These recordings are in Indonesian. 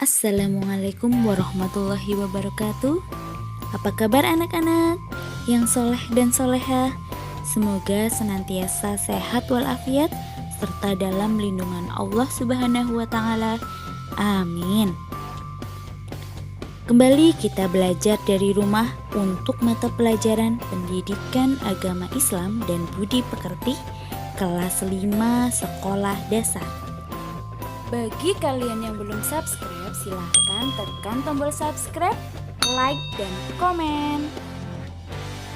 Assalamualaikum warahmatullahi wabarakatuh. Apa kabar anak-anak yang soleh dan soleha? Semoga senantiasa sehat walafiat serta dalam lindungan Allah Subhanahu wa Ta'ala. Amin. Kembali kita belajar dari rumah untuk mata pelajaran Pendidikan Agama Islam dan Budi Pekerti kelas 5 Sekolah Dasar. Bagi kalian yang belum subscribe, silahkan tekan tombol subscribe, like, dan komen.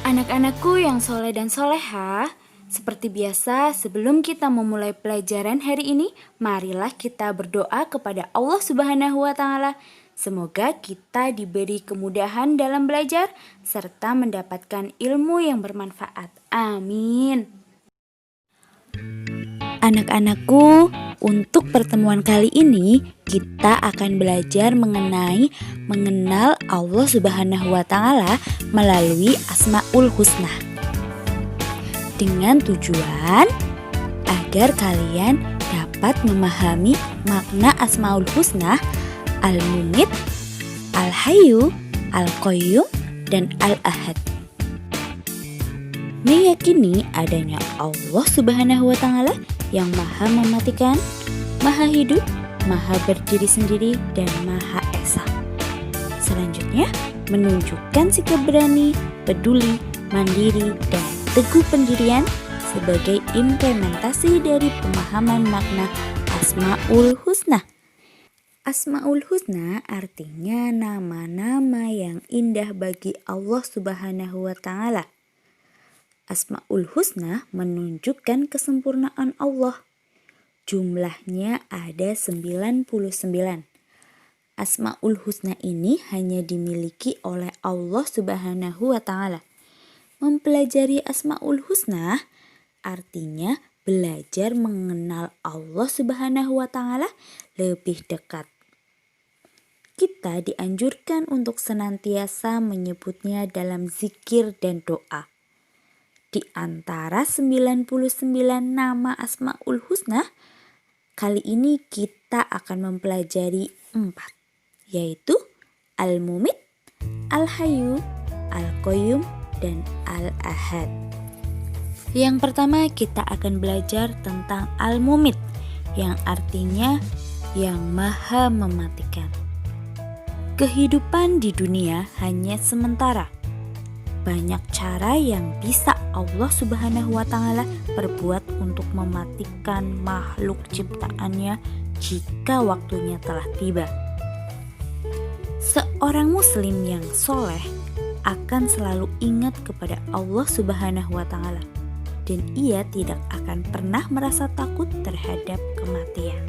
Anak-anakku yang soleh dan soleha, seperti biasa sebelum kita memulai pelajaran hari ini, marilah kita berdoa kepada Allah Subhanahu wa Ta'ala. Semoga kita diberi kemudahan dalam belajar serta mendapatkan ilmu yang bermanfaat. Amin. Anak-anakku, untuk pertemuan kali ini kita akan belajar mengenal Allah Subhanahu wa Ta'ala melalui Asmaul Husna. Dengan tujuan agar kalian dapat memahami makna Asmaul Husna, Al-Mumit, Al-Hayyu, Al-Qayyum, dan Al-Ahad. Meyakini adanya Allah Subhanahu wa Ta'ala yang maha mematikan, maha hidup, maha berdiri sendiri, dan maha esa. Selanjutnya, menunjukkan sikap berani, peduli, mandiri, dan teguh pendirian sebagai implementasi dari pemahaman makna Asmaul Husna. Asmaul Husna artinya nama-nama yang indah bagi Allah Subhanahu wa Ta'ala. Asmaul Husna menunjukkan kesempurnaan Allah. Jumlahnya ada 99. Asmaul Husna ini hanya dimiliki oleh Allah Subhanahu wa Ta'ala. Mempelajari Asmaul Husna artinya belajar mengenal Allah Subhanahu wa Ta'ala lebih dekat. Kita dianjurkan untuk senantiasa menyebutnya dalam zikir dan doa. Di antara 99 nama Asmaul Husna, kali ini kita akan mempelajari 4, yaitu Al-Mumit, Al-Hayyu, Al-Qayyum, dan Al-Ahad. Yang pertama kita akan belajar tentang Al-Mumit, yang artinya yang maha mematikan. Kehidupan di dunia hanya sementara. Banyak cara yang bisa Allah Subhanahu wa Ta'ala perbuat untuk mematikan makhluk ciptaannya jika waktunya telah tiba. Seorang muslim yang soleh akan selalu ingat kepada Allah Subhanahu wa Ta'ala dan ia tidak akan pernah merasa takut terhadap kematian.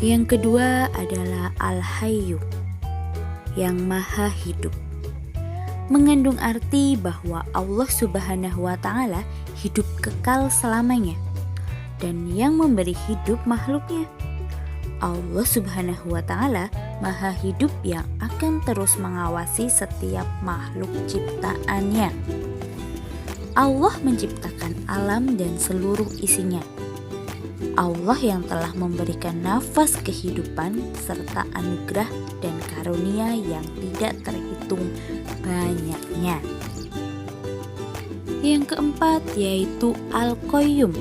Yang kedua adalah Al-Hayyu, yang maha hidup. Mengandung arti bahwa Allah Subhanahu wa Ta'ala hidup kekal selamanya dan yang memberi hidup makhluknya. Allah Subhanahu wa Ta'ala maha hidup yang akan terus mengawasi setiap makhluk ciptaannya. Allah menciptakan alam dan seluruh isinya. Allah yang telah memberikan nafas kehidupan serta anugerah dan karunia yang tidak terhitung banyaknya. Yang keempat yaitu Al-Qayyum,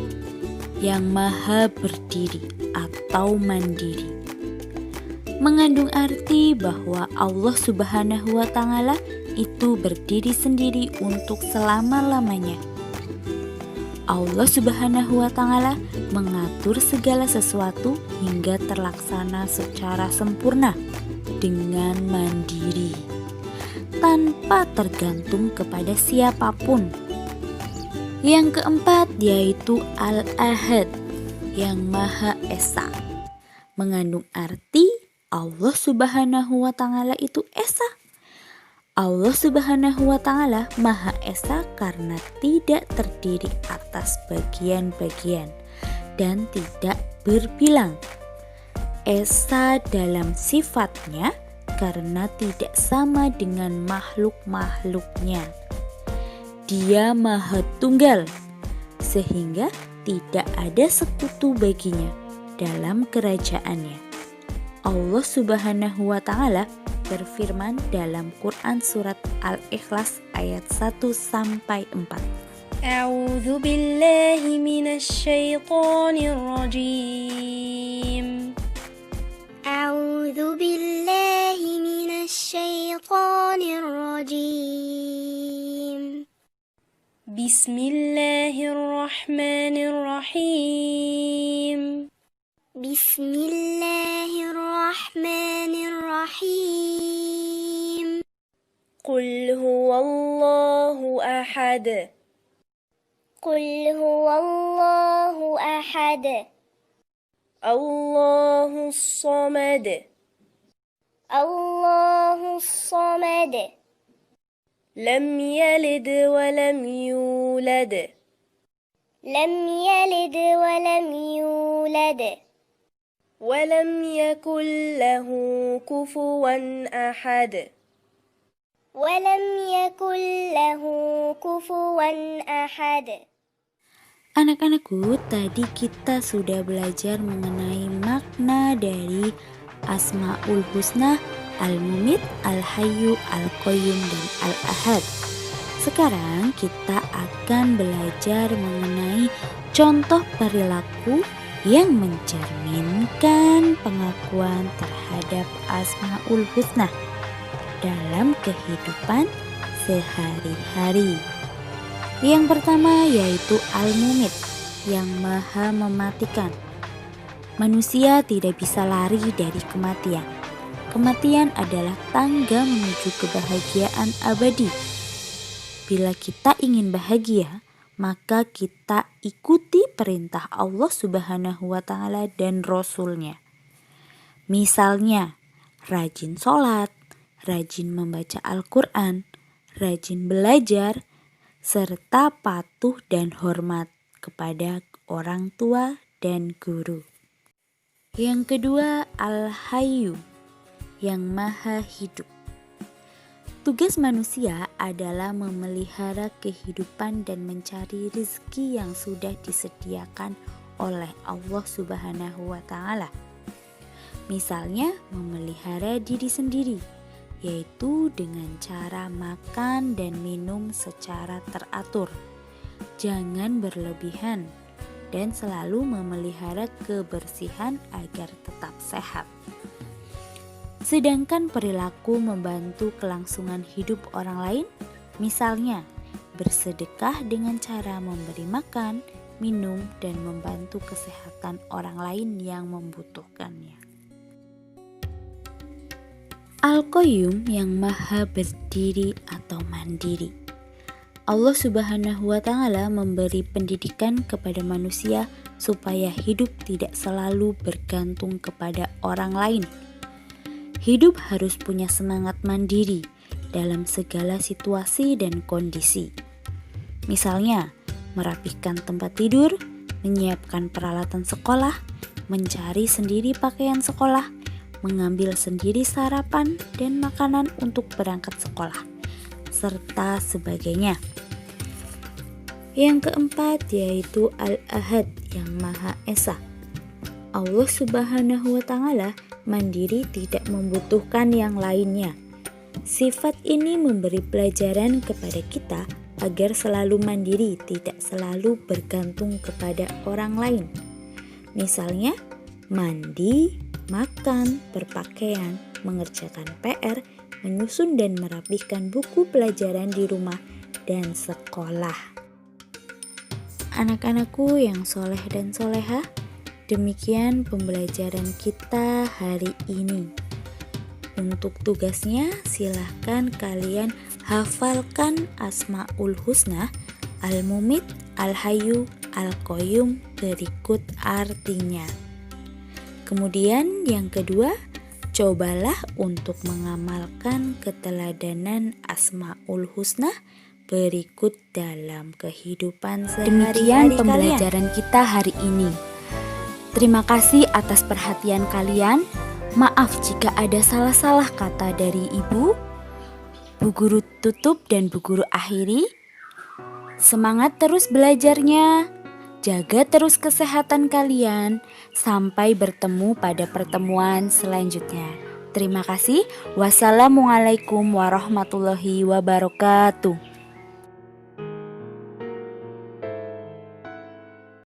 yang maha berdiri atau mandiri. Mengandung arti bahwa Allah Subhanahu wa Ta'ala itu berdiri sendiri untuk selama-lamanya. Allah Subhanahu wa Ta'ala mengatur segala sesuatu hingga terlaksana secara sempurna dengan mandiri, tanpa tergantung kepada siapapun. Yang keempat yaitu Al-Ahad, yang maha esa. Mengandung arti Allah Subhanahu wa Ta'ala itu esa. Allah Subhanahu wa Ta'ala maha esa karena tidak terdiri atas bagian-bagian dan tidak berbilang. Esa dalam sifatnya karena tidak sama dengan makhluk-makhluknya. Dia maha tunggal sehingga tidak ada sekutu baginya dalam kerajaannya. Allah Subhanahu wa Ta'ala berfirman dalam Quran surat Al-Ikhlas ayat 1-4. A'udzu billahi minasyaitonir rajim. A'udzu billahi minasyaitonir rajim. Bismillahirrahmanirrahim. Bismillahirrahmanirrahim. Qul huwallahu ahad. Qul huwallahu ahad. Allahus samad. Allahus samad. Lam yalid wa lam yulad. Lam yalid wa lam yulad. Walam yakul lahu kufuwan ahad. Walam yakul lahu kufuwan ahad. Anak-anakku, tadi kita sudah belajar mengenai makna dari Asmaul Husna, Al-Mumit, Al-Hayyu, Al-Qayyum, dan Al-Ahad. Sekarang kita akan belajar mengenai contoh perilaku yang mencerminkan pengakuan terhadap Asmaul Husna dalam kehidupan sehari-hari. Yang pertama yaitu Al-Mumit, yang maha mematikan. Manusia tidak bisa lari dari kematian. Kematian adalah tangga menuju kebahagiaan abadi. Bila kita ingin bahagia, maka kita ikuti perintah Allah Subhanahu wa Ta'ala dan Rasul-Nya. Misalnya, rajin sholat, rajin membaca Al-Quran, rajin belajar, serta patuh dan hormat kepada orang tua dan guru. Yang kedua, Al-Hayyu, yang maha hidup. Tugas manusia adalah memelihara kehidupan dan mencari rezeki yang sudah disediakan oleh Allah Subhanahu wa Ta'ala. Misalnya, memelihara diri sendiri, yaitu dengan cara makan dan minum secara teratur. Jangan berlebihan dan selalu memelihara kebersihan agar tetap sehat. Sedangkan perilaku membantu kelangsungan hidup orang lain, misalnya bersedekah dengan cara memberi makan, minum, dan membantu kesehatan orang lain yang membutuhkannya. Al-Qayyum, yang maha berdiri atau mandiri. Allah Subhanahu wa Ta'ala memberi pendidikan kepada manusia supaya hidup tidak selalu bergantung kepada orang lain. Hidup harus punya semangat mandiri dalam segala situasi dan kondisi. Misalnya, merapihkan tempat tidur, menyiapkan peralatan sekolah, mencari sendiri pakaian sekolah, mengambil sendiri sarapan dan makanan untuk berangkat sekolah, serta sebagainya. Yang keempat yaitu Al-Ahad, yang Maha Esa. Allah Subhanahu wa Ta'ala mandiri, tidak membutuhkan yang lainnya. Sifat ini memberi pelajaran kepada kita agar selalu mandiri, tidak selalu bergantung kepada orang lain. Misalnya, mandi, makan, berpakaian, mengerjakan PR, menyusun dan merapihkan buku pelajaran di rumah dan sekolah. Anak-anakku yang soleh dan soleha, demikian pembelajaran kita hari ini. Untuk tugasnya, silahkan kalian hafalkan Asmaul Husna, Al-Mumit, Al-Hayyu, Al-Qayyum berikut artinya. Kemudian yang kedua, cobalah untuk mengamalkan keteladanan Asmaul Husna berikut dalam kehidupan sehari-hari. Demikian pembelajaran kita hari ini. Terima kasih atas perhatian kalian. Maaf jika ada salah-salah kata dari Ibu. Bu Guru tutup dan Bu Guru akhiri. Semangat terus belajarnya. Jaga terus kesehatan kalian. Sampai bertemu pada pertemuan selanjutnya. Terima kasih. Wassalamualaikum warahmatullahi wabarakatuh.